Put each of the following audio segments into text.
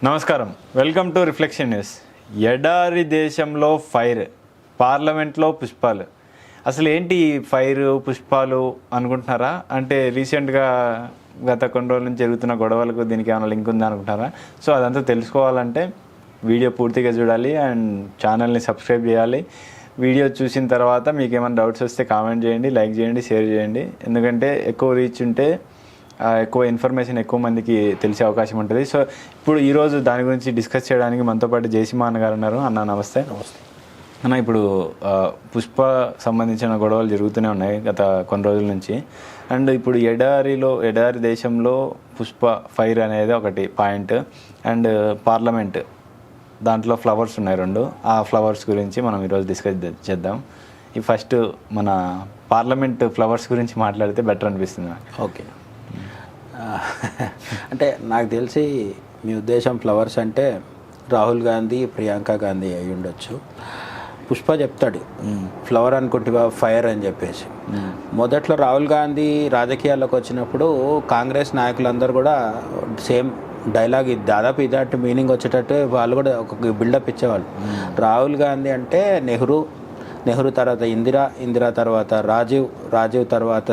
నమస్కారం, welcome to reflection news. ఎడారి దేశంలో ఫైర్, పార్లమెంట్లో పుష్పాలు. అసలు ఏంటి ఫైర్ పుష్పాలు అనుకుంటున్నారా? అంటే రీసెంట్గా గత కొన్ని రోజుల నుంచి జరుగుతున్న గొడవలకు దీనికి ఏమైనా లింక్ ఉందా అనుకుంటున్నారా? సో అదంతా తెలుసుకోవాలంటే వీడియో పూర్తిగా చూడాలి అండ్ ఛానల్ని సబ్స్క్రైబ్ చేయాలి. వీడియో చూసిన తర్వాత మీకు ఏమైనా డౌట్స్ వస్తే కామెంట్ చేయండి, లైక్ చేయండి, షేర్ చేయండి. ఎందుకంటే ఎక్కువ రీచ్ ఉంటే ఎక్కువ ఇన్ఫర్మేషన్ ఎక్కువ మందికి తెలిసే అవకాశం ఉంటుంది. సో ఇప్పుడు ఈరోజు దాని గురించి డిస్కస్ చేయడానికి మనతో పాటు జయసింహ అన్న గారు ఉన్నారు. అన్న నమస్తే. అన్న, ఇప్పుడు పుష్ప సంబంధించిన గొడవలు జరుగుతూనే ఉన్నాయి గత కొన్ని రోజుల నుంచి. అండ్ ఇప్పుడు ఎడారి దేశంలో పుష్ప ఫైర్ అనేది ఒకటి పాయింట్. అండ్ పార్లమెంట్ దాంట్లో ఫ్లవర్స్ ఉన్నాయి రెండు. ఆ ఫ్లవర్స్ గురించి మనం ఈరోజు డిస్కస్ చేద్దాం. ఈ ఫస్ట్ మన పార్లమెంట్ ఫ్లవర్స్ గురించి మాట్లాడితే బెటర్ అనిపిస్తుంది. ఓకే, అంటే నాకు తెలిసి మీ ఉద్దేశం ఫ్లవర్స్ అంటే రాహుల్ గాంధీ, ప్రియాంక గాంధీ అయి ఉండొచ్చు. పుష్ప చెప్తాడు ఫ్లవర్ అనుకుంటే ఫైర్ అని చెప్పేసి. మొదట్లో రాహుల్ గాంధీ రాజకీయాల్లోకి వచ్చినప్పుడు కాంగ్రెస్ నాయకులందరూ కూడా సేమ్ డైలాగ్, ఇది దాదాపు ఇదాటి మీనింగ్ వచ్చేటట్టు వాళ్ళు కూడా ఒక బిల్డప్ ఇచ్చేవాళ్ళు. రాహుల్ గాంధీ అంటే నెహ్రూ తర్వాత ఇందిరా తర్వాత రాజీవ్ తర్వాత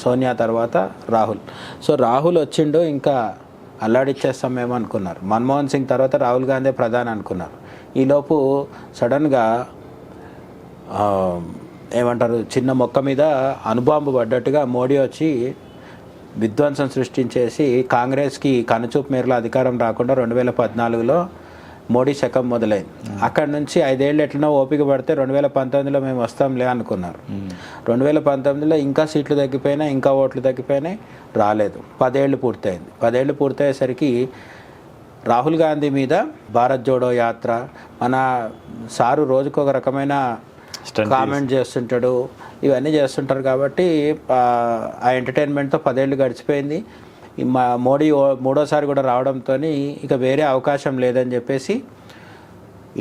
సోనియా తర్వాత రాహుల్. సో రాహుల్ వచ్చిండు, ఇంకా అల్లాడిచ్చేస్తాం మేము అనుకున్నారు. మన్మోహన్ సింగ్ తర్వాత రాహుల్ గాంధీ ప్రధాని అనుకున్నారు. ఈలోపు సడన్గా ఏమంటారు, చిన్న మొక్క మీద అణుబాంబు పడ్డట్టుగా మోడీ వచ్చి విధ్వంసం సృష్టించేసి కాంగ్రెస్కి కనుచూపు మేరలో అధికారం రాకుండా 2014లో మోడీ శకం మొదలైంది. అక్కడి నుంచి 5 ఏళ్ళు ఎట్లనో ఓపిక పడితే 2019లో మేము వస్తాంలే అనుకున్నారు. 2019లో ఇంకా సీట్లు తగ్గిపోయినాయి, ఇంకా ఓట్లు తగ్గిపోయినాయి, రాలేదు. 10 ఏళ్ళు పూర్తయింది. 10 ఏళ్ళు పూర్తయ్యేసరికి రాహుల్ గాంధీ మీద భారత్ జోడో యాత్ర, మన సారు రోజుకు ఒక రకమైన కామెంట్ చేస్తుంటాడు, ఇవన్నీ చేస్తుంటారు. కాబట్టి ఆ ఎంటర్టైన్మెంట్తో 10 ఏళ్ళు గడిచిపోయింది. మోడీ మూడోసారి కూడా రావడంతో ఇక వేరే అవకాశం లేదని చెప్పేసి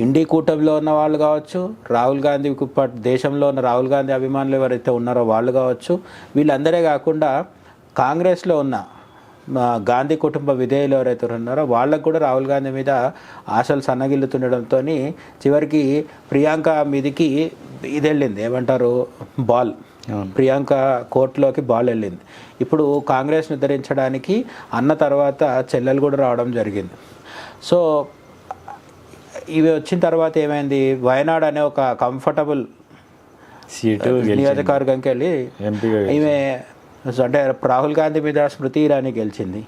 ఇండి కూటమిలో ఉన్న వాళ్ళు కావచ్చు, రాహుల్ గాంధీ దేశంలో ఉన్న రాహుల్ గాంధీ అభిమానులు ఎవరైతే ఉన్నారో వాళ్ళు కావచ్చు, వీళ్ళందరే కాకుండా కాంగ్రెస్లో ఉన్న గాంధీ కుటుంబ విధేయులు ఎవరైతే ఉన్నారో వాళ్ళకు కూడా రాహుల్ గాంధీ మీద ఆశలు సన్నగిల్లుతుండడంతో చివరికి ప్రియాంక మీదికి ఇది వెళ్ళింది, ఏమంటారు, బాల్. ప్రియాంక కోర్టులోకి బాల్ వెళ్ళింది. ఇప్పుడు కాంగ్రెస్ నిర్ధరించడానికి అన్న తర్వాత చెల్లెలు కూడా రావడం జరిగింది. సో ఇవి వచ్చిన తర్వాత ఏమైంది, వయనాడ్ అనే ఒక కంఫర్టబుల్ సీటు నియోజకవర్గంకి వెళ్ళి ఈమె అంటే రాహుల్ గాంధీ మీద స్మృతి ఇరానీ గెలిచింది,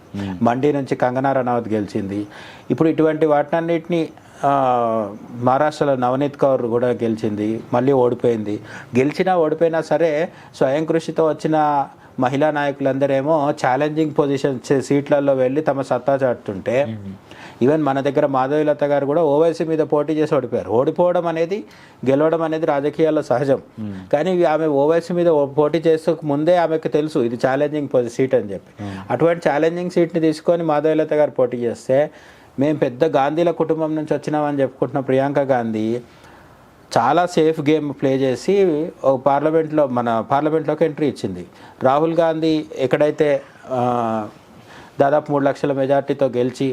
మండి నుంచి కంగనా రనౌత్ గెలిచింది. ఇప్పుడు ఇటువంటి వాటినన్నిటిని మహారాష్ట్రలో నవనీత్ కౌర్ కూడా గెలిచింది, మళ్ళీ ఓడిపోయింది. ఓడిపోయినా సరే స్వయం కృషితో వచ్చిన మహిళా నాయకులందరేమో ఛాలెంజింగ్ పొజిషన్ సీట్లలో వెళ్ళి తమ సత్తా చాటుతుంటే, ఈవెన్ మన దగ్గర మాధవీలత గారు కూడా ఓవైసీ మీద పోటీ చేసి ఓడిపోయారు. ఓడిపోవడం అనేది గెలవడం అనేది రాజకీయాల్లో సహజం. కానీ ఆమె ఓవైసీ మీద పోటీ చేస్తూ ముందే ఆమెకు తెలుసు ఇది ఛాలెంజింగ్ సీట్ అని చెప్పి. అటువంటి ఛాలెంజింగ్ సీట్ని తీసుకొని మాధవీలత గారు పోటీ చేస్తే, మేము పెద్ద గాంధీల కుటుంబం నుంచి వచ్చినామని చెప్పుకుంటున్న ప్రియాంక గాంధీ చాలా సేఫ్ గేమ్ ప్లే చేసి మన పార్లమెంట్లోకి ఎంట్రీ ఇచ్చింది. రాహుల్ గాంధీ ఎక్కడైతే దాదాపు 3 లక్షల మెజార్టీతో గెలిచి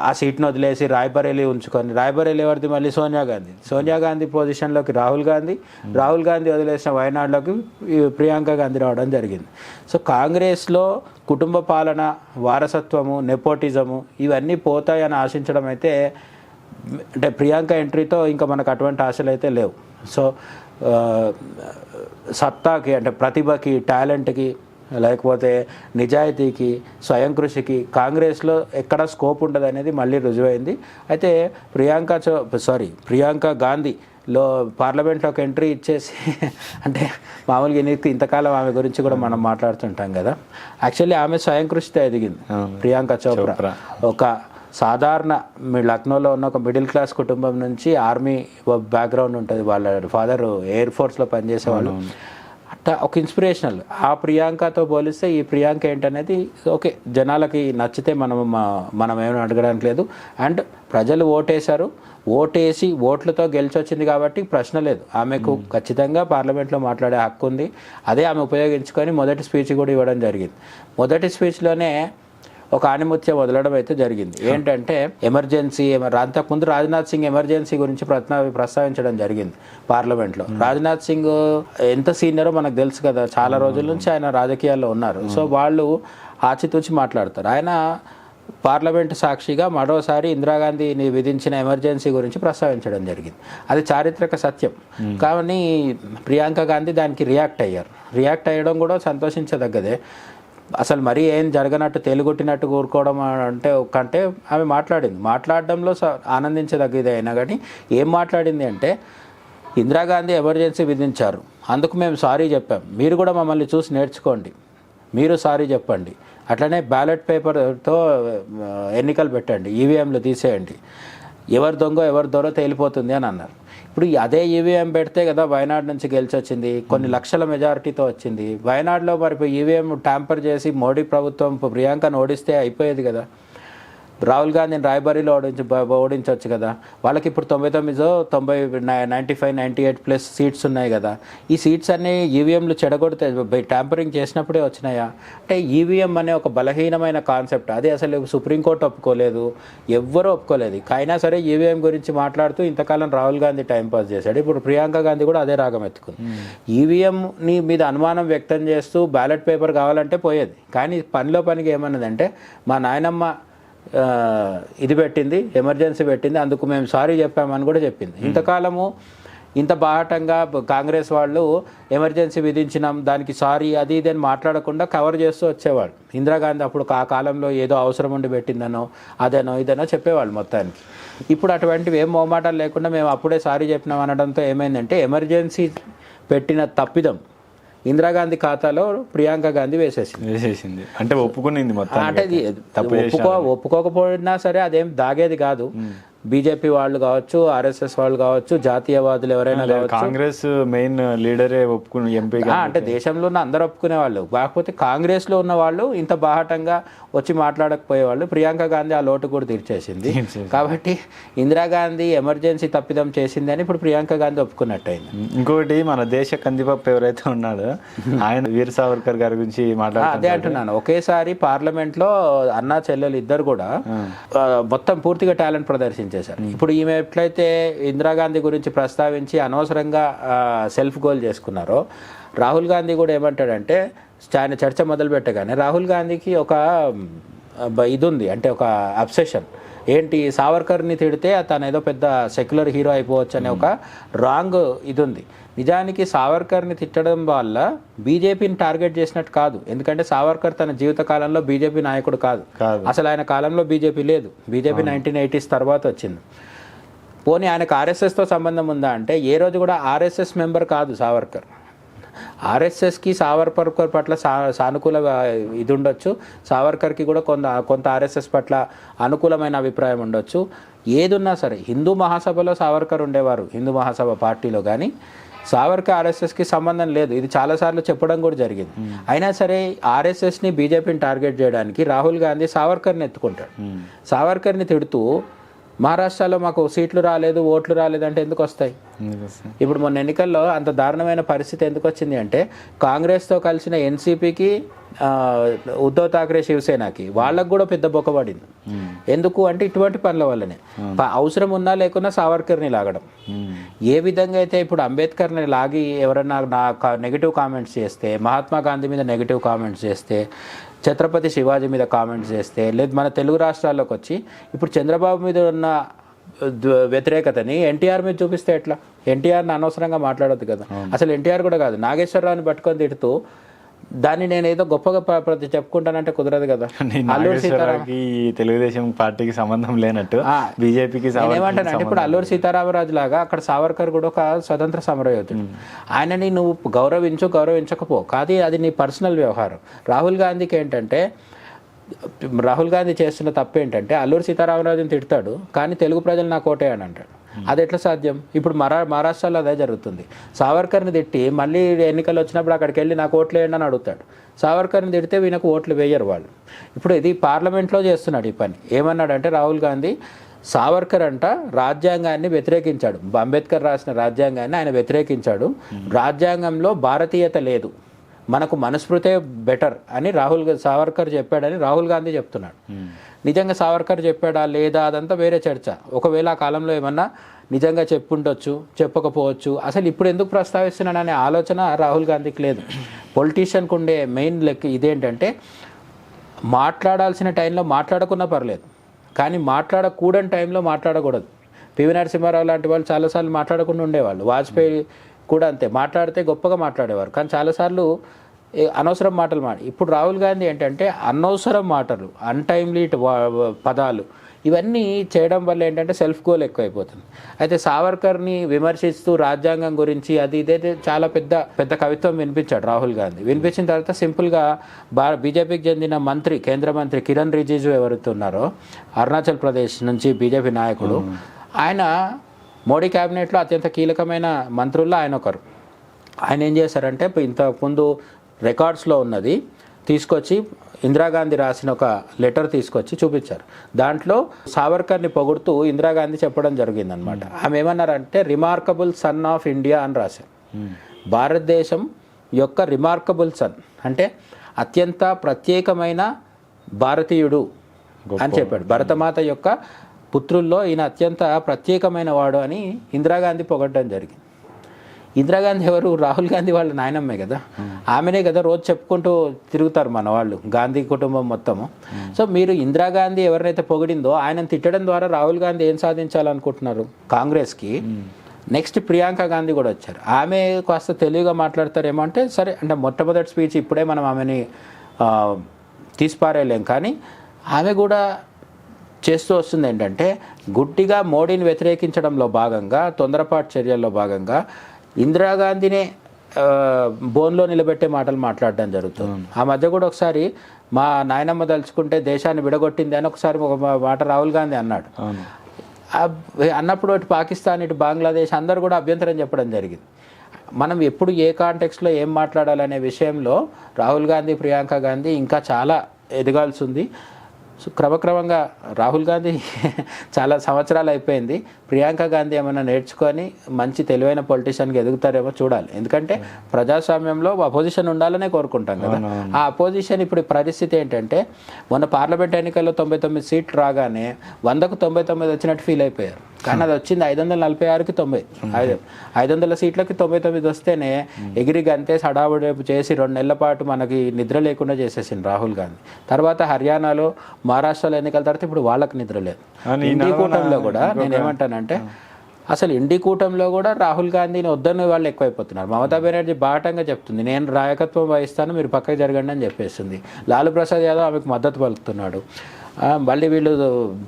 ఆ సీట్ను వదిలేసి రాయ్బరేలీ ఉంచుకొని, రాయ్బరేలీ ఎవరిది, మళ్ళీ సోనియా గాంధీ పొజిషన్లోకి రాహుల్ గాంధీ వదిలేసిన వయనాడులోకి ప్రియాంక గాంధీ రావడం జరిగింది. సో కాంగ్రెస్లో కుటుంబ పాలన, వారసత్వము, నెపోటిజము ఇవన్నీ పోతాయని ఆశించడం అయితే, అంటే ప్రియాంక ఎంట్రీతో ఇంకా మనకు అటువంటి ఆశలు అయితే లేవు. సో సత్తాకి, అంటే ప్రతిభకి, టాలెంట్కి, లేకపోతే నిజాయితీకి, స్వయం కృషికి కాంగ్రెస్లో ఎక్కడ స్కోప్ ఉండదు అనేది మళ్ళీ రుజువైంది. అయితే ప్రియాంక గాంధీలో పార్లమెంట్లోకి ఎంట్రీ ఇచ్చేసి, అంటే మామూలుగా ఇంతకాలం ఆమె గురించి కూడా మనం మాట్లాడుతుంటాం కదా. యాక్చువల్లీ ఆమె స్వయం కృషితో ఎదిగింది. ప్రియాంక చోప్రా ఒక సాధారణ లక్నోలో ఉన్న ఒక మిడిల్ క్లాస్ కుటుంబం నుంచి ఆర్మీ బ్యాక్గ్రౌండ్ ఉంటుంది, వాళ్ళ ఫాదర్ ఎయిర్ ఫోర్స్లో పనిచేసేవాళ్ళు. అట్లా ఒక ఇన్స్పిరేషనల్. ఆ ప్రియాంకతో పోలిస్తే ఈ ప్రియాంక ఏంటనేది ఓకే, జనాలకి నచ్చితే మనం ఏమైనా అడగడానికి లేదు. అండ్ ప్రజలు ఓటేసి ఓట్లతో గెలిచొచ్చింది కాబట్టి ప్రశ్న లేదు. ఆమెకు ఖచ్చితంగా పార్లమెంట్లో మాట్లాడే హక్కు ఉంది. అదే ఆమె ఉపయోగించుకొని మొదటి స్పీచ్ కూడా ఇవ్వడం జరిగింది. మొదటి స్పీచ్లోనే ఒక ఆణిముత్యం వదలడం అయితే జరిగింది. ఏంటంటే ఎమర్జెన్సీ, అంతకుముందు రాజ్నాథ్ సింగ్ ఎమర్జెన్సీ గురించి ప్రస్తావించడం జరిగింది పార్లమెంట్లో. రాజ్నాథ్ సింగ్ ఎంత సీనియరో మనకు తెలుసు కదా, చాలా రోజుల నుంచి ఆయన రాజకీయాల్లో ఉన్నారు. సో వాళ్ళు ఆచితూచి మాట్లాడతారు. ఆయన పార్లమెంటు సాక్షిగా మరోసారి ఇందిరాగాంధీని విధించిన ఎమర్జెన్సీ గురించి ప్రస్తావించడం జరిగింది. అది చారిత్రక సత్యం. కానీ ప్రియాంక గాంధీ దానికి రియాక్ట్ అయ్యారు. రియాక్ట్ అయ్యడం కూడా సంతోషించదగ్గదే. అసలు మరీ ఏం జరగనట్టు తేలుగొట్టినట్టు కూరుకోవడం అంటే కంటే ఆమె మాట్లాడడంలో ఆనందించదగ్గదే. అయినా కానీ ఏం మాట్లాడింది అంటే, ఇందిరాగాంధీ ఎమర్జెన్సీ విధించారు, అందుకు మేము సారీ చెప్పాం, మీరు కూడా మమ్మల్ని చూసి నేర్చుకోండి, మీరు సారీ చెప్పండి, అట్లనే బ్యాలెట్ పేపర్తో ఎన్నికలు పెట్టండి, ఈవీఎంలు తీసేయండి, ఎవరు దొంగ ఎవరు దొర తేలిపోతుంది అని అన్నారు. ఇప్పుడు అదే ఈవీఎం పెడితే కదా వయనాడ్ నుంచి గెలిచి వచ్చింది, కొన్ని లక్షల మెజారిటీతో వచ్చింది. వయనాడులో మరి ఈవీఎం ట్యాంపర్ చేసి మోడీ ప్రభుత్వం ప్రియాంకను ఓడిస్తే అయిపోయేది కదా. రాహుల్ గాంధీని రాయ్బరీలో ఓడించవచ్చు కదా. వాళ్ళకి ఇప్పుడు 95-98+ సీట్స్ ఉన్నాయి కదా. ఈ సీట్స్ అన్నీ ఈవీఎంలు చెడగొడితే ట్యాంపరింగ్ చేసినప్పుడే వచ్చినాయా? అంటే ఈవీఎం అనే ఒక బలహీనమైన కాన్సెప్ట్, అది అసలు సుప్రీంకోర్టు ఒప్పుకోలేదు, ఎవ్వరూ ఒప్పుకోలేదు. అయినా సరే ఈవీఎం గురించి మాట్లాడుతూ ఇంతకాలం రాహుల్ గాంధీ టైంపాస్ చేశాడు. ఇప్పుడు ప్రియాంక గాంధీ కూడా అదే రాగం ఎత్తుకుంది. ఈవీఎంని మీద అనుమానం వ్యక్తం చేస్తూ బ్యాలెట్ పేపర్ కావాలంటే పోయేది. కానీ పనిగా ఏమన్నదంటే, మా నాయనమ్మ ఇది పెట్టింది, ఎమర్జెన్సీ పెట్టింది, అందుకు మేము సారీ చెప్పామని కూడా చెప్పింది. ఇంతకాలము ఇంత బాహటంగా కాంగ్రెస్ వాళ్ళు ఎమర్జెన్సీ విధించినాం, దానికి సారీ అది ఇది అని మాట్లాడకుండా కవర్ చేస్తూ వచ్చేవాళ్ళు. ఇందిరాగాంధీ అప్పుడు ఆ కాలంలో ఏదో అవసరం ఉండి పెట్టిందనో అదేనో ఇదేనో చెప్పేవాళ్ళు మొత్తానికి. ఇప్పుడు అటువంటివి ఏం మొహమాటాలు లేకుండా మేము అప్పుడే సారీ చెప్పినాం అనడంతో ఏమైందంటే, ఎమర్జెన్సీ పెట్టిన తప్పిదం ఇందిరాగాంధీ ఖాతాలో ప్రియాంక గాంధీ వేసేసింది. అంటే ఒప్పుకునింది మొత్తం. అంటే ఒప్పుకోకపోయినా సరే అదేం దాగేది కాదు. బీజేపీ వాళ్ళు కావచ్చు, ఆర్ఎస్ఎస్ వాళ్ళు కావచ్చు, జాతీయవాదులు ఎవరైనా కావచ్చు, కాంగ్రెస్ మెయిన్ లీడరే ఒప్పుకుని ఎంపీ అంటే దేశంలో ఉన్న అందరూ ఒప్పుకునే వాళ్ళు. కాకపోతే కాంగ్రెస్లో ఉన్న వాళ్ళు ఇంత బాహటంగా వచ్చి మాట్లాడకపోయేవాళ్ళు. ప్రియాంక గాంధీ ఆ లోటు కూడా తీర్చేసింది. కాబట్టి ఇందిరాగాంధీ ఎమర్జెన్సీ తప్పిదం చేసింది అని ఇప్పుడు ప్రియాంక గాంధీ ఒప్పుకున్నట్టయింది. ఇంకొకటి, మన దేశ కందిపప్పు ఎవరైతే ఉన్నాడో ఆయన వీర్ సావర్కర్ గారి గురించి అదే అంటున్నాను. ఒకేసారి పార్లమెంట్లో అన్నా చెల్లెలు ఇద్దరు కూడా మొత్తం పూర్తిగా టాలెంట్ ప్రదర్శించారు. ఇప్పుడు ఈమె ఎట్లయితే ఇందిరాగాంధీ గురించి ప్రస్తావించి అనవసరంగా సెల్ఫ్ గోల్ చేసుకున్నారో, రాహుల్ గాంధీ కూడా ఏమంటాడంటే, ఆయన చర్చ మొదలు పెట్టగానే రాహుల్ గాంధీకి ఒక ఇది ఉంది, అంటే ఒక అబ్సెషన్ ఏంటి, సావర్కర్ని తిడితే తను ఏదో పెద్ద సెక్యులర్ హీరో అయిపోవచ్చు అనే ఒక రాంగ్ ఇది ఉంది. నిజానికి సావర్కర్ని తిట్టడం వల్ల బీజేపీని టార్గెట్ చేసినట్టు కాదు. ఎందుకంటే సావర్కర్ తన జీవిత కాలంలో బీజేపీ నాయకుడు కాదు. అసలు ఆయన కాలంలో బీజేపీ లేదు. బీజేపీ 1980s తర్వాత వచ్చింది. పోనీ ఆయనకు ఆర్ఎస్ఎస్తో సంబంధం ఉందా అంటే, ఏ రోజు కూడా ఆర్ఎస్ఎస్ మెంబర్ కాదు సావర్కర్. ఆర్ఎస్ఎస్కి సావర్కర్ పట్ల సానుకూల ఇది ఉండొచ్చు, సావర్కర్కి కూడా కొంత ఆర్ఎస్ఎస్ పట్ల అనుకూలమైన అభిప్రాయం ఉండొచ్చు. ఏదున్నా సరే హిందూ మహాసభలో సావర్కర్ ఉండేవారు, హిందూ మహాసభ పార్టీలో. కానీ సావర్కర్ ఆర్ఎస్ఎస్కి సంబంధం లేదు. ఇది చాలాసార్లు చెప్పడం కూడా జరిగింది. అయినా సరే ఆర్ఎస్ఎస్ని బీజేపీని టార్గెట్ చేయడానికి రాహుల్ గాంధీ సావర్కర్ని ఎత్తుకుంటాడు. సావర్కర్ని తిడుతూ మహారాష్ట్రలో మాకు సీట్లు రాలేదు, ఓట్లు రాలేదు అంటే ఎందుకు వస్తాయి? ఇప్పుడు మొన్న ఎన్నికల్లో అంత దారుణమైన పరిస్థితి ఎందుకు వచ్చింది అంటే, కాంగ్రెస్తో కలిసిన ఎన్సీపీకి, ఉద్ధవ్ ఠాక్రే శివసేనకి వాళ్ళకు కూడా పెద్ద బొక్కబడింది. ఎందుకు అంటే ఇటువంటి పనుల వల్లనే. అవసరం ఉన్నా లేకున్నా సావర్కర్ని లాగడం. ఏ విధంగా అయితే ఇప్పుడు అంబేద్కర్ని లాగి ఎవరన్నా నెగిటివ్ కామెంట్స్ చేస్తే, మహాత్మా గాంధీ మీద నెగిటివ్ కామెంట్స్ చేస్తే, ఛత్రపతి శివాజీ మీద కామెంట్స్ చేస్తే, లేదు మన తెలుగు రాష్ట్రాల్లోకి వచ్చి ఇప్పుడు చంద్రబాబు మీద ఉన్న వ్యతిరేకతని ఎన్టీఆర్ మీద చూపిస్తే ఎట్లా? ఎన్టీఆర్ని అనవసరంగా మాట్లాడొద్దు కదా. అసలు ఎన్టీఆర్ కూడా కాదు, నాగేశ్వరరావుని పట్టుకొని తిడుతూ దాన్ని నేను ఏదో గొప్పగా చెప్పుకుంటానంటే కుదరదు కదా. అల్లూరి సీతారామకి తెలుగుదేశం పార్టీకి సంబంధం లేనట్టు బీజేపీకి ఏమంటానంటే, ఇప్పుడు అల్లూరి సీతారామరాజు లాగా అక్కడ సావర్కర్ కూడా ఒక స్వతంత్ర సమరయోధుడు. ఆయనని నువ్వు గౌరవించకపో, కాదు అది నీ పర్సనల్ వ్యవహారం. రాహుల్ గాంధీకి ఏంటంటే, రాహుల్ గాంధీ చేస్తున్న తప్పు ఏంటంటే, అల్లూరి సీతారామరాజుని తిడతాడు కానీ తెలుగు ప్రజలు నాకు ఓటే అని అంటాడు. అది ఎట్లా సాధ్యం? ఇప్పుడు మహారాష్ట్రలో అదే జరుగుతుంది. సావర్కర్ని తిట్టి మళ్ళీ ఎన్నికలు వచ్చినప్పుడు అక్కడికి వెళ్ళి నాకు ఓట్లు వేయండి అని అడుగుతాడు. సావర్కర్ని తిడితే వీళ్ళకు ఓట్లు వేయరు వాళ్ళు. ఇప్పుడు ఇది పార్లమెంట్లో చేస్తున్నాడు ఈ పని. ఏమన్నాడంటే రాహుల్ గాంధీ, సావర్కర్ అంట రాజ్యాంగాన్ని వ్యతిరేకించాడు, అంబేద్కర్ రాసిన రాజ్యాంగాన్ని ఆయన వ్యతిరేకించాడు, రాజ్యాంగంలో భారతీయత లేదు, మనకు మనుస్మృతే బెటర్ అని సావర్కర్ చెప్పాడని రాహుల్ గాంధీ చెప్తున్నాడు. నిజంగా సావర్కర్ చెప్పాడా లేదా అదంతా వేరే చర్చ. ఒకవేళ ఆ కాలంలో ఏమన్నా నిజంగా చెప్పుండొచ్చు, చెప్పకపోవచ్చు. అసలు ఇప్పుడు ఎందుకు ప్రస్తావిస్తున్నాడనే ఆలోచన రాహుల్ గాంధీకి లేదు. పొలిటీషియన్కు ఉండే మెయిన్ లెక్క ఇదేంటంటే మాట్లాడాల్సిన టైంలో మాట్లాడకున్నా పర్లేదు, కానీ మాట్లాడకూడని టైంలో మాట్లాడకూడదు. పివి నరసింహారావు లాంటి వాళ్ళు చాలాసార్లు మాట్లాడకుండా ఉండేవాళ్ళు. వాజ్పేయి కూడా అంతే, మాట్లాడితే గొప్పగా మాట్లాడేవారు, కానీ చాలాసార్లు అనవసరం మాటలు ఇప్పుడు రాహుల్ గాంధీ ఏంటంటే అనవసరం మాటలు, అన్టైమ్లీ పదాలు ఇవన్నీ చేయడం వల్ల ఏంటంటే సెల్ఫ్ గోల్ ఎక్కువైపోతుంది. అయితే సావర్కర్ని విమర్శిస్తూ రాజ్యాంగం గురించి అది ఇదైతే చాలా పెద్ద పెద్ద కవిత్వం వినిపించాడు రాహుల్ గాంధీ. వినిపించిన తర్వాత సింపుల్గా బీజేపీకి చెందిన మంత్రి, కేంద్ర మంత్రి కిరణ్ రిజిజు ఎవరైతే ఉన్నారో అరుణాచల్ ప్రదేశ్ నుంచి బీజేపీ నాయకుడు, ఆయన మోడీ క్యాబినెట్లో అత్యంత కీలకమైన మంత్రుల్లో ఆయన ఒకరు. ఆయన ఏం చేశారంటే ఇంతకుముందు రికార్డ్స్లో ఉన్నది తీసుకొచ్చి ఇందిరాగాంధీ రాసిన ఒక లెటర్ తీసుకొచ్చి చూపించారు. దాంట్లో సావర్కర్ని పొగుడుతూ ఇందిరాగాంధీ చెప్పడం జరిగిందనమాట. ఆమె ఏమన్నారంటే రిమార్కబుల్ సన్ ఆఫ్ ఇండియా అని రాశారు. భారతదేశం యొక్క రిమార్కబుల్ సన్ అంటే అత్యంత ప్రత్యేకమైన భారతీయుడు అని చెప్పాడు. భరతమాత యొక్క పుత్రుల్లో ఈయన అత్యంత ప్రత్యేకమైన వాడు అని ఇందిరాగాంధీ పొగడడం జరిగింది. ఇందిరాగాంధీ ఎవరు? రాహుల్ గాంధీ వాళ్ళ నాయనమ్మే కదా, ఆమెనే కదా రోజు చెప్పుకుంటూ తిరుగుతారు మన వాళ్ళు, గాంధీ కుటుంబం మొత్తము. సో మీరు ఇందిరాగాంధీ ఎవరినైతే పొగిడిందో ఆయనను తిట్టడం ద్వారా రాహుల్ గాంధీ ఏం సాధించాలనుకుంటున్నారు? కాంగ్రెస్కి నెక్స్ట్ ప్రియాంక గాంధీ కూడా వచ్చారు. ఆమె కాస్త తెలివిగా మాట్లాడతారేమో అంటే సరే, అంటే మొట్టమొదటి స్పీచ్ ఇప్పుడే మనం ఆమెని తీసిపారేయలేం, కానీ ఆమె కూడా చేస్తూ వస్తుంది ఏంటంటే గుడ్డిగా మోడీని వ్యతిరేకించడంలో భాగంగా, తొందరపాటు చర్యల్లో భాగంగా ఇందిరాగాంధీనే బోన్లో నిలబెట్టే మాటలు మాట్లాడడం జరుగుతుంది. ఆ మధ్య కూడా ఒకసారి మా నాయనమ్మ తలుచుకుంటే దేశాన్ని విడగొట్టింది అని ఒకసారి ఒక మాట రాహుల్ గాంధీ అన్నాడు. అన్నప్పుడు ఇటు పాకిస్తాన్, ఇటు బంగ్లాదేశ్ అందరూ కూడా అభ్యంతరం చెప్పడం జరిగింది. మనం ఎప్పుడు ఏ కాంటెక్స్లో ఏం మాట్లాడాలనే విషయంలో రాహుల్ గాంధీ, ప్రియాంక గాంధీ ఇంకా చాలా ఎదగాల్సి ఉంది. సో క్రమక్రమంగా రాహుల్ గాంధీ చాలా సంవత్సరాలు అయిపోయింది, ప్రియాంక గాంధీ ఏమైనా నేర్చుకొని మంచి తెలివైన పొలిటీషియన్గా ఎదుగుతారేమో చూడాలి. ఎందుకంటే ప్రజాస్వామ్యంలో అపోజిషన్ ఉండాలనే కోరుకుంటాం కదా. ఆ అపోజిషన్ ఇప్పుడు పరిస్థితి ఏంటంటే మొన్న పార్లమెంట్ ఎన్నికల్లో 99 సీట్లు రాగానే 100కు 99 వచ్చినట్టు ఫీల్ అయిపోయారు. కానీ అది వచ్చింది 546కి 90, 500 సీట్లకి 99 వస్తేనే ఎగిరి గంతేసి హడావుడి చేసి 2 నెలల పాటు మనకి నిద్ర లేకుండా చేసేసింది రాహుల్ గాంధీ. తర్వాత హర్యానాలో, మహారాష్ట్రలో ఎన్నికల తర్వాత ఇప్పుడు వాళ్ళకి నిద్ర లేదు. ఇండి కూటమిలో కూడా నేనేమంటానంటే అసలు ఇండి కూటమిలో కూడా రాహుల్ గాంధీని వద్దని వాళ్ళు ఎక్కువైపోతున్నారు. మమతా బెనర్జీ బాటంగా చెప్తుంది, నేను నాయకత్వం వహిస్తాను, మీరు పక్కకి జరగండి అని చెప్పేస్తుంది. లాలూ ప్రసాద్ యాదవ్ ఆమెకు మద్దతు పలుకుతున్నాడు. మళ్ళీ వీళ్ళు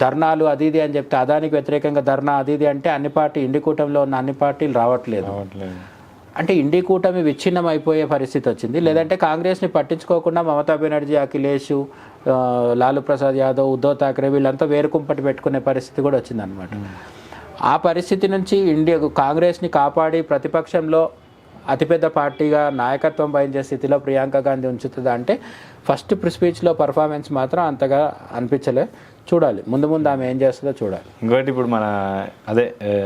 ధర్నాలు అది ఇది అని చెప్తే అదానికి వ్యతిరేకంగా ధర్నా అది ఇది అంటే అన్ని పార్టీ ఇండి కూటమిలో ఉన్న అన్ని పార్టీలు రావట్లేదు. అంటే ఇండి కూటమి విచ్ఛిన్నం అయిపోయే పరిస్థితి వచ్చింది. లేదంటే కాంగ్రెస్ని పట్టించుకోకుండా మమతా బెనర్జీ, అఖిలేష్, లాలూ ప్రసాద్ యాదవ్, ఉద్ధవ్ ఠాక్రే వీళ్ళంతా వేరుకుంపటి పెట్టుకునే పరిస్థితి కూడా వచ్చిందనమాట. ఆ పరిస్థితి నుంచి కాంగ్రెస్ని కాపాడి ప్రతిపక్షంలో అతిపెద్ద పార్టీగా నాయకత్వం వహించే స్థితిలో ప్రియాంక గాంధీ ఉంచుతుందా అంటే ఫస్ట్ స్పీచ్లో పర్ఫార్మెన్స్ మాత్రం అంతగా అనిపించలే. చూడాలి ముందు ముందు ఆమె ఏం చేస్తుందో చూడాలి. ఇంకోటి ఇప్పుడు మన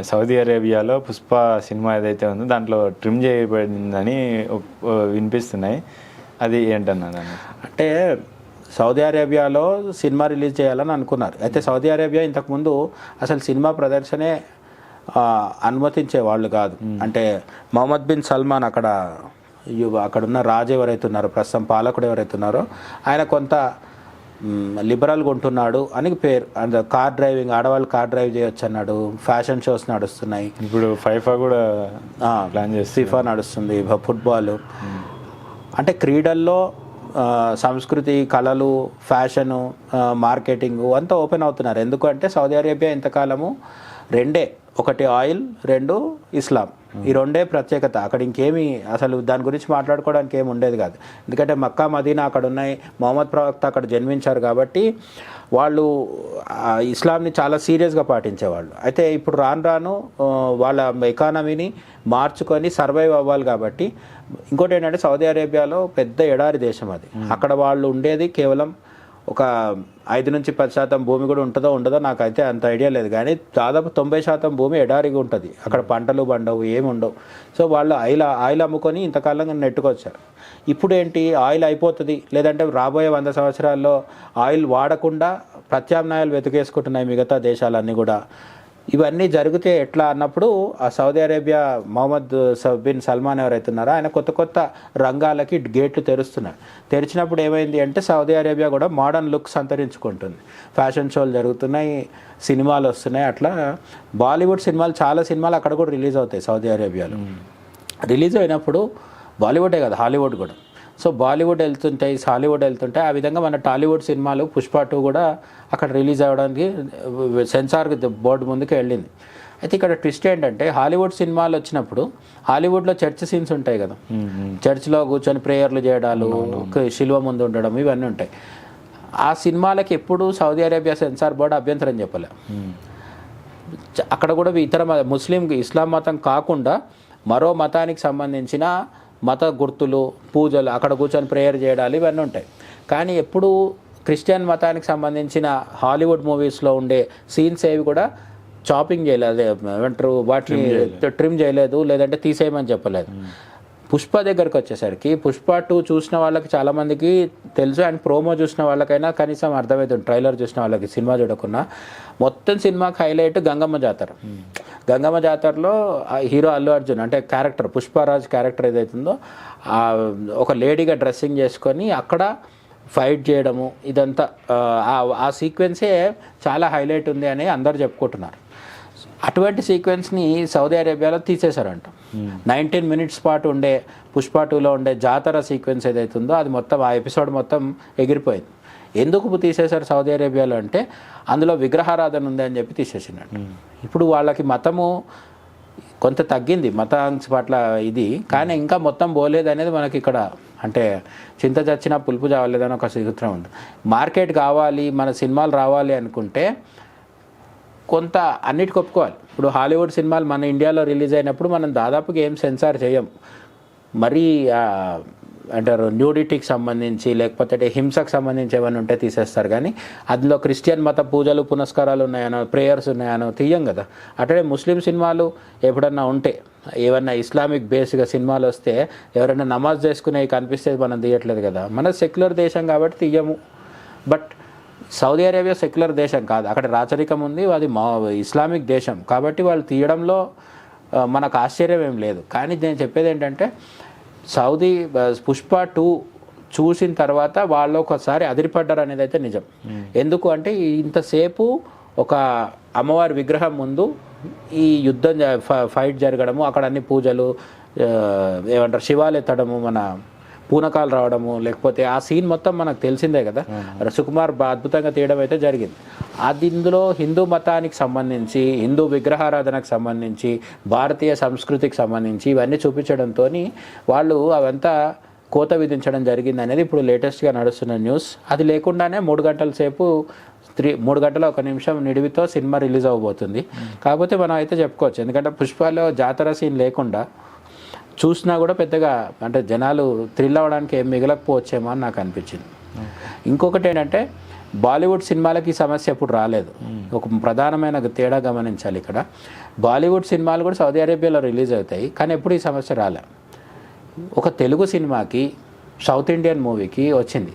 సౌదీ అరేబియాలో పుష్ప సినిమా ఏదైతే ఉందో దాంట్లో ట్రిమ్ చేయబడిందని వినిపిస్తున్నాయి, అది ఏంటన్నా? అంటే సౌదీ అరేబియాలో సినిమా రిలీజ్ చేయాలని అనుకున్నారు. అయితే సౌదీ అరేబియా ఇంతకుముందు అసలు సినిమా ప్రదర్శనే అనుమతించే వాళ్ళు కాదు. అంటే మొహమ్మద్ బిన్ సల్మాన్ అక్కడున్న రాజు ఎవరైతే ఉన్నారో, ప్రస్తుతం పాలకుడు ఎవరైతే ఉన్నారో ఆయన కొంత లిబరల్గా ఉంటున్నాడు అని పేరు. అండ్ కార్ డ్రైవింగ్, ఆడవాళ్ళు కార్ డ్రైవ్ చేయొచ్చు అన్నాడు. ఫ్యాషన్ షోస్ నడుస్తున్నాయి, ఇప్పుడు ఫైఫా కూడా ప్లాన్ చేసి ఫిఫా నడుస్తుంది, ఫుట్బాల్. అంటే క్రీడల్లో సంస్కృతి, కళలు, ఫ్యాషను, మార్కెటింగ్ అంతా ఓపెన్ అవుతున్నారు. ఎందుకంటే సౌదీ అరేబియా ఇంతకాలము రెండే, ఒకటి ఆయిల్, 2 ఇస్లాం, ఈ 2 ప్రత్యేకత. అక్కడ ఇంకేమీ అసలు దాని గురించి మాట్లాడుకోవడానికి ఏమి ఉండేది కాదు. ఎందుకంటే మక్కా, మదీనా అక్కడ ఉన్నాయి, మొహమ్మద్ ప్రవక్త అక్కడ జన్మించారు కాబట్టి వాళ్ళు ఇస్లాంని చాలా సీరియస్గా పాటించేవాళ్ళు. అయితే ఇప్పుడు రాను రాను వాళ్ళ ఎకానమీని మార్చుకొని సర్వైవ్ అవ్వాలి కాబట్టి. ఇంకోటి ఏంటంటే సౌదీ అరేబియాలో పెద్ద ఎడారి దేశం అది. అక్కడ వాళ్ళు ఉండేది కేవలం ఒక 5-10% భూమి కూడా ఉంటుందో ఉండదో నాకైతే అంత ఐడియా లేదు, కానీ దాదాపు 90% భూమి ఎడారిగా ఉంటుంది. అక్కడ పంటలు పండవు, ఏమి ఉండవు. సో వాళ్ళు ఆయిల్ అమ్ముకొని ఇంతకాలంగా నెట్టుకొచ్చారు. ఇప్పుడు ఏంటి, ఆయిల్ అయిపోతుంది, లేదంటే రాబోయే 100 సంవత్సరాల్లో ఆయిల్ వాడకుండా ప్రత్యామ్నాయాలు వెతికేసుకుంటున్నాయి మిగతా దేశాలన్నీ కూడా. ఇవన్నీ జరిగితే ఎట్లా అన్నప్పుడు ఆ Saudi Arabia Mohammed bin Salman ఎవరైతున్నారో ఆయన కొత్త కొత్త రంగాలకి గేట్లు తెరుస్తున్నారు. తెరిచినప్పుడు ఏమైంది అంటే సౌదీ అరేబియా కూడా మోడర్న్ లుక్స్ అంతరించుకుంటుంది. ఫ్యాషన్ షోలు జరుగుతున్నాయి, సినిమాలు వస్తున్నాయి. అట్లా బాలీవుడ్ సినిమాలు, చాలా సినిమాలు అక్కడ కూడా రిలీజ్ అవుతాయి సౌదీ అరేబియాలో. రిలీజ్ అయినప్పుడు బాలీవుడే కదా, హాలీవుడ్ కూడా. సో బాలీవుడ్ వెళ్తుంటాయి, హాలీవుడ్ వెళ్తుంటాయి. ఆ విధంగా మన టాలీవుడ్ సినిమాలు పుష్ప 2 కూడా అక్కడ రిలీజ్ అవ్వడానికి సెన్సార్ బోర్డు ముందుకు వెళ్ళింది. అయితే ఇక్కడ ట్విస్ట్ ఏంటంటే హాలీవుడ్ సినిమాలు వచ్చినప్పుడు హాలీవుడ్లో చర్చ్ సీన్స్ ఉంటాయి కదా, చర్చ్లో కూర్చొని ప్రేయర్లు చేయడాలు, శిలువ ముందు ఉండడం, ఇవన్నీ ఉంటాయి. ఆ సినిమాలకి ఎప్పుడు సౌదీ అరేబియా సెన్సార్ బోర్డు అభ్యంతరం చెప్పలే. అక్కడ కూడా ఇతర ముస్లిం, ఇస్లాం మతం కాకుండా మరో మతానికి సంబంధించిన మత గుర్తులు, పూజలు, అక్కడ కూర్చొని ప్రేయర్ చేయడాలు, ఇవన్నీ ఉంటాయి. కానీ ఎప్పుడు క్రిస్టియన్ మతానికి సంబంధించిన హాలీవుడ్ మూవీస్లో ఉండే సీన్స్ ఏవి కూడా చాపింగ్ చేయలేదు, ఏమంటారు వాటిని ట్రిమ్ చేయలేదు, లేదంటే తీసేయమని చెప్పలేదు. పుష్ప దగ్గరకు వచ్చేసరికి పుష్ప 2 చూసిన వాళ్ళకి చాలామందికి తెలుసు, అండ్ ప్రోమో చూసిన వాళ్ళకైనా కనీసం అర్థమవుతుంది. ట్రైలర్ చూసిన వాళ్ళకి, సినిమా చూడకున్నా. మొత్తం సినిమాకి హైలైట్ గంగమ్మ జాతర. గంగమ్మ జాతరలో హీరో అల్లు అర్జున్ అంటే క్యారెక్టర్, పుష్పరాజ్ క్యారెక్టర్ ఏదైతుందో ఒక లేడీగా డ్రెస్సింగ్ చేసుకొని అక్కడ ఫైట్ చేయడము, ఇదంతా ఆ సీక్వెన్సే చాలా హైలైట్ ఉంది అని అందరు చెప్పుకుంటున్నారు. అటువంటి సీక్వెన్స్ని సౌదీ అరేబియాలో తీసేశారంట. 19 minutes పాటు ఉండే పుష్ప 2లో ఉండే జాతర సీక్వెన్స్ ఏదైతుందో అది మొత్తం, ఆ ఎపిసోడ్ మొత్తం ఎగిరిపోయింది. ఎందుకు తీసేశారు సౌదీ అరేబియాలో అంటే అందులో విగ్రహారాధన ఉంది అని చెప్పి తీసేసినట్టు. ఇప్పుడు వాళ్ళకి మతము కొంత తగ్గింది, మతాంశ పట్ల ఇది, కానీ ఇంకా మొత్తం పోలేదు అనేది మనకి ఇక్కడ అంటే చింత చచ్చినా పులుపు చావలేదని ఒక సూత్రం ఉంది. మార్కెట్ కావాలి, మన సినిమాలు రావాలి అనుకుంటే కొంత అన్నిటికి ఒప్పుకోవాలి. ఇప్పుడు హాలీవుడ్ సినిమాలు మన ఇండియాలో రిలీజ్ అయినప్పుడు మనం దాదాపుగా ఏం సెన్సార్ చేయం. మరీ అంటారు న్యూడిటీకి సంబంధించి లేకపోతే హింసకు సంబంధించి ఏమైనా ఉంటే తీసేస్తారు, కానీ అందులో క్రిస్టియన్ మత పూజలు పునస్కారాలు ఉన్నాయనో, ప్రేయర్స్ ఉన్నాయనో తీయం కదా. అట్లనే ముస్లిం సినిమాలు ఎప్పుడన్నా ఉంటే, ఏమన్నా ఇస్లామిక్ బేస్గా సినిమాలు వస్తే ఎవరైనా నమాజ్ చేసుకునేవి కనిపిస్తే మనం తీయట్లేదు కదా. మన సెక్యులర్ దేశం కాబట్టి తీయము. బట్ సౌదీ అరేబియా సెక్యులర్ దేశం కాదు, అక్కడ రాచరికం ఉంది, అది ఇస్లామిక్ దేశం కాబట్టి వాళ్ళు తీయడంలో మనకు ఆశ్చర్యం ఏం లేదు. కానీ నేను చెప్పేది ఏంటంటే సౌదీ పుష్ప 2 చూసిన తర్వాత వాళ్ళు ఒకసారి అదిరిపడ్డారు అనేది అయితే నిజం. ఎందుకు అంటే ఇంతసేపు ఒక అమ్మవారి విగ్రహం ముందు ఈ యుద్ధం ఫైట్ జరగడము, అక్కడ అన్ని పూజలు, ఏమంటారు శివాలు ఎత్తడము, మన పూనకాలు రావడము, లేకపోతే ఆ సీన్ మొత్తం మనకు తెలిసిందే కదా. సుకుమార్ అద్భుతంగా తీయడం అయితే జరిగింది. అది ఇందులో హిందూ మతానికి సంబంధించి, హిందూ విగ్రహారాధనకు సంబంధించి, భారతీయ సంస్కృతికి సంబంధించి ఇవన్నీ చూపించడంతో వాళ్ళు అవంతా కోత విధించడం జరిగింది అనేది ఇప్పుడు లేటెస్ట్గా నడుస్తున్న న్యూస్. అది లేకుండానే 3 గంటల సేపు 3 గంటల 1 నిమిషం నిడివితో సినిమా రిలీజ్ అవ్వబోతుంది. కాకపోతే మనం అయితే చెప్పుకోవచ్చు, ఎందుకంటే పుష్పలో జాతర సీన్ లేకుండా చూసినా కూడా పెద్దగా అంటే జనాలు థ్రిల్ అవ్వడానికి ఏం మిగలకపోవచ్చేమో అని నాకు అనిపించింది. ఇంకొకటి ఏంటంటే బాలీవుడ్ సినిమాలకి ఈ సమస్య ఎప్పుడు రాలేదు. ఒక ప్రధానమైన తేడా గమనించాలి ఇక్కడ. బాలీవుడ్ సినిమాలు కూడా సౌదీ అరేబియాలో రిలీజ్ అవుతాయి, కానీ ఎప్పుడు ఈ సమస్య రాలే. ఒక తెలుగు సినిమాకి, సౌత్ ఇండియన్ మూవీకి వచ్చింది.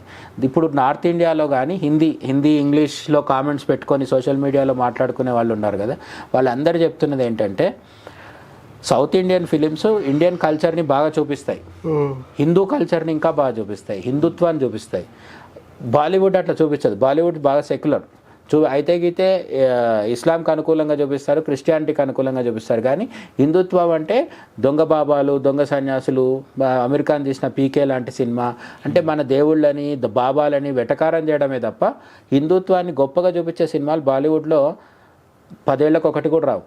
ఇప్పుడు నార్త్ ఇండియాలో కానీ హిందీ ఇంగ్లీష్లో కామెంట్స్ పెట్టుకొని సోషల్ మీడియాలో మాట్లాడుకునే వాళ్ళు ఉన్నారు కదా, వాళ్ళందరూ చెప్తున్నది ఏంటంటే సౌత్ ఇండియన్ ఫిలిమ్స్ ఇండియన్ కల్చర్ని బాగా చూపిస్తాయి, హిందూ కల్చర్ని ఇంకా బాగా చూపిస్తాయి, హిందుత్వాన్ని చూపిస్తాయి. బాలీవుడ్ అట్లా చూపించదు. బాలీవుడ్ బాగా సెక్యులర్ అయితే గీతే ఇస్లాంకి అనుకూలంగా చూపిస్తారు, క్రిస్టియానిటీకి అనుకూలంగా చూపిస్తారు. కానీ హిందుత్వం అంటే దొంగ బాబాలు, దొంగ సన్యాసులు, అమెరికాన్ తీసిన పీకే లాంటి సినిమా అంటే మన దేవుళ్ళని బాబాలని వెటకారం చేయడమే తప్ప హిందుత్వాన్ని గొప్పగా చూపించే సినిమాలు బాలీవుడ్లో 10 ఏళ్ళకు ఒకటి కూడా రావు.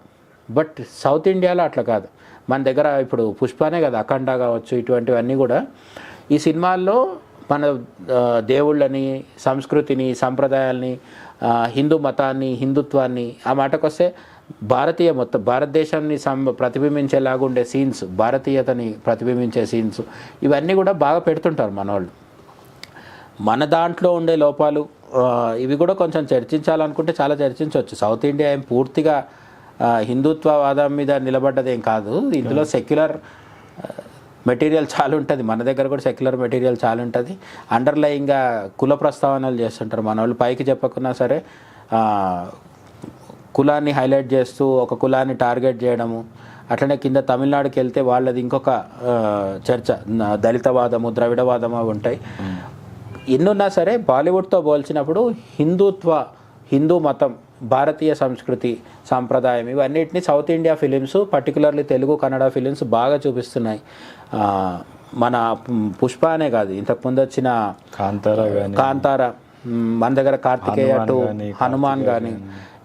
బట్ సౌత్ ఇండియాలో అట్లా కాదు. మన దగ్గర ఇప్పుడు పుష్పనే కదా, అఖండ కావచ్చు, ఇటువంటివన్నీ కూడా ఈ సినిమాల్లో మన దేవుళ్ళని, సంస్కృతిని, సంప్రదాయాల్ని, హిందూ మతాన్ని, హిందుత్వాన్ని, ఆ మాటకొస్తే భారతదేశాన్ని ప్రతిబింబించేలాగా ఉండే సీన్స్, భారతీయతని ప్రతిబింబించే సీన్స్, ఇవన్నీ కూడా బాగా పెడుతుంటారు మనోళ్ళు. మన దాంట్లో ఉండే లోపాలు ఇవి కూడా కొంచెం చర్చించాలనుకుంటే చాలా చర్చించవచ్చు. సౌత్ ఇండియా ఏం పూర్తిగా హిందుత్వవాదం మీద నిలబడ్డదేం కాదు. ఇందులో సెక్యులర్ మెటీరియల్ చాలా ఉంటుంది. మన దగ్గర కూడా సెక్యులర్ మెటీరియల్ చాలా ఉంటుంది. అండర్లయింగ్గా కుల ప్రస్తావనలు చేస్తుంటారు మన వాళ్ళు, పైకి చెప్పకున్నా సరే కులాన్ని హైలైట్ చేస్తూ ఒక కులాన్ని టార్గెట్ చేయడము. అట్లనే కింద తమిళనాడుకి వెళ్తే వాళ్ళది ఇంకొక చర్చ, దళితవాదము, ద్రవిడవాదము ఉంటాయి. ఎన్నున్నా సరే బాలీవుడ్తో పోల్చినప్పుడు హిందూ మతం, భారతీయ సంస్కృతి, సాంప్రదాయం ఇవన్నిటిని south India films, particularly Telugu Kannada films బాగా చూపిస్తున్నాయి. మన పుష్ప అనే కాదు, ఇంతకుముందు వచ్చిన కాంతార, మన దగ్గర కార్తికేయ టు హనుమాన్ కానీ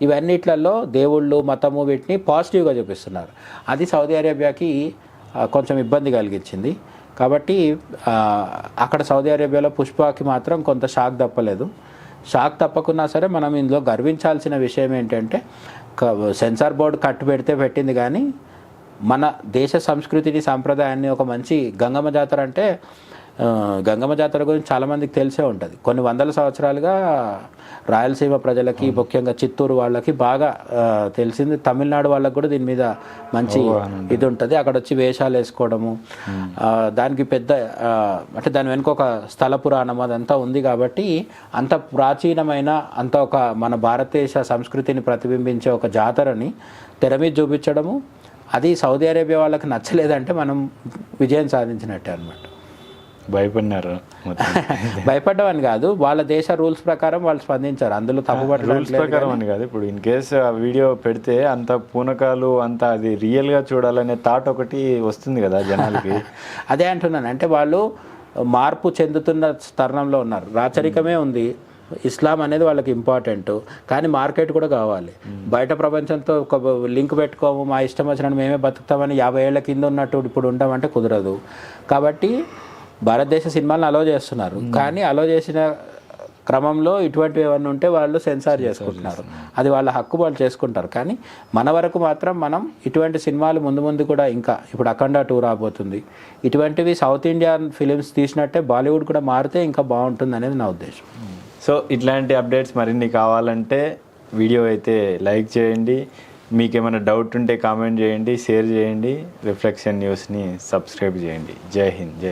ఇవన్నిట్లలో దేవుళ్ళు, మతము వీటిని పాజిటివ్గా చూపిస్తున్నారు. అది సౌదీ అరేబియాకి కొంచెం ఇబ్బంది కలిగించింది. కాబట్టి అక్కడ సౌదీ అరేబియాలో పుష్పకి మాత్రం కొంత షాక్ తప్పలేదు. షాక్ తప్పకున్నా సరే మనం ఇందులో గర్వించాల్సిన విషయం ఏంటంటే సెన్సార్ బోర్డు కట్టు పెట్టింది కానీ మన దేశ సంస్కృతిని, సాంప్రదాయాన్ని ఒక మంచి గంగమ్మ జాతర అంటే గంగమ్మ జాతర గురించి చాలామందికి తెలిసే ఉంటుంది. కొన్ని వందల సంవత్సరాలుగా రాయలసీమ ప్రజలకి, ముఖ్యంగా చిత్తూరు వాళ్ళకి బాగా తెలిసింది. తమిళనాడు వాళ్ళకి కూడా దీని మీద మంచి ఇది ఉంటుంది. అక్కడ వచ్చి వేషాలు వేసుకోవడము, దానికి పెద్ద అంటే దాని వెనుక ఒక స్థల పురాణం అదంతా ఉంది. కాబట్టి అంత ప్రాచీనమైన, అంత ఒక మన భారతదేశ సంస్కృతిని ప్రతిబింబించే ఒక జాతరని తెర మీద చూపించడము, అది సౌదీ అరేబియా వాళ్ళకి నచ్చలేదంటే మనం విజయం సాధించినట్టే అనమాట. భయపడినారు. భయపడ్డం అని కాదు, వాళ్ళ దేశ రూల్స్ ప్రకారం వాళ్ళు స్పందించారు. అందులో రూల్స్ ప్రకారం అని కాదు. ఇప్పుడు ఇన్ కేస్ ఆ వీడియో పెడితే అంత పూనకాలు, అంత అది రియల్గా చూడాలనే థాట్ ఒకటి వస్తుంది కదా జనాలకి. అదే అంటున్నాను, అంటే వాళ్ళు మార్పు చెందుతున్న తరుణంలో ఉన్నారు. రాచరికమే ఉంది, ఇస్లాం అనేది వాళ్ళకి ఇంపార్టెంట్, కానీ మార్కెట్ కూడా కావాలి. బయట ప్రపంచంతో ఒక లింక్ పెట్టుకోము, మా ఇష్టం వచ్చినట్టు మేమే బతుకుతామని 50 ఏళ్ల కింద ఉన్నట్టు ఇప్పుడు ఉండమంటే కుదరదు. కాబట్టి భారతదేశ సినిమాలను అలో చేస్తున్నారు, కానీ అలో చేసిన క్రమంలో ఇటువంటివి ఏమన్నా ఉంటే వాళ్ళు సెన్సార్ చేసుకుంటున్నారు. అది వాళ్ళ హక్కు, వాళ్ళు చేసుకుంటారు. కానీ మన వరకు మాత్రం మనం ఇటువంటి సినిమాలు ముందు కూడా, ఇంకా ఇప్పుడు అఖండ 2 రాబోతుంది, ఇటువంటివి సౌత్ ఇండియన్ ఫిలిమ్స్ తీసినట్టే బాలీవుడ్ కూడా మారితే ఇంకా బాగుంటుంది అనేది నా ఉద్దేశం. సో ఇట్లాంటి అప్డేట్స్ మరిన్ని కావాలంటే వీడియో అయితే లైక్ చేయండి, మీకు ఏమైనా డౌట్ ఉంటే కామెంట్ చేయండి, షేర్ చేయండి, రిఫ్లెక్షన్ న్యూస్ని సబ్స్క్రైబ్ చేయండి. జై హింద్.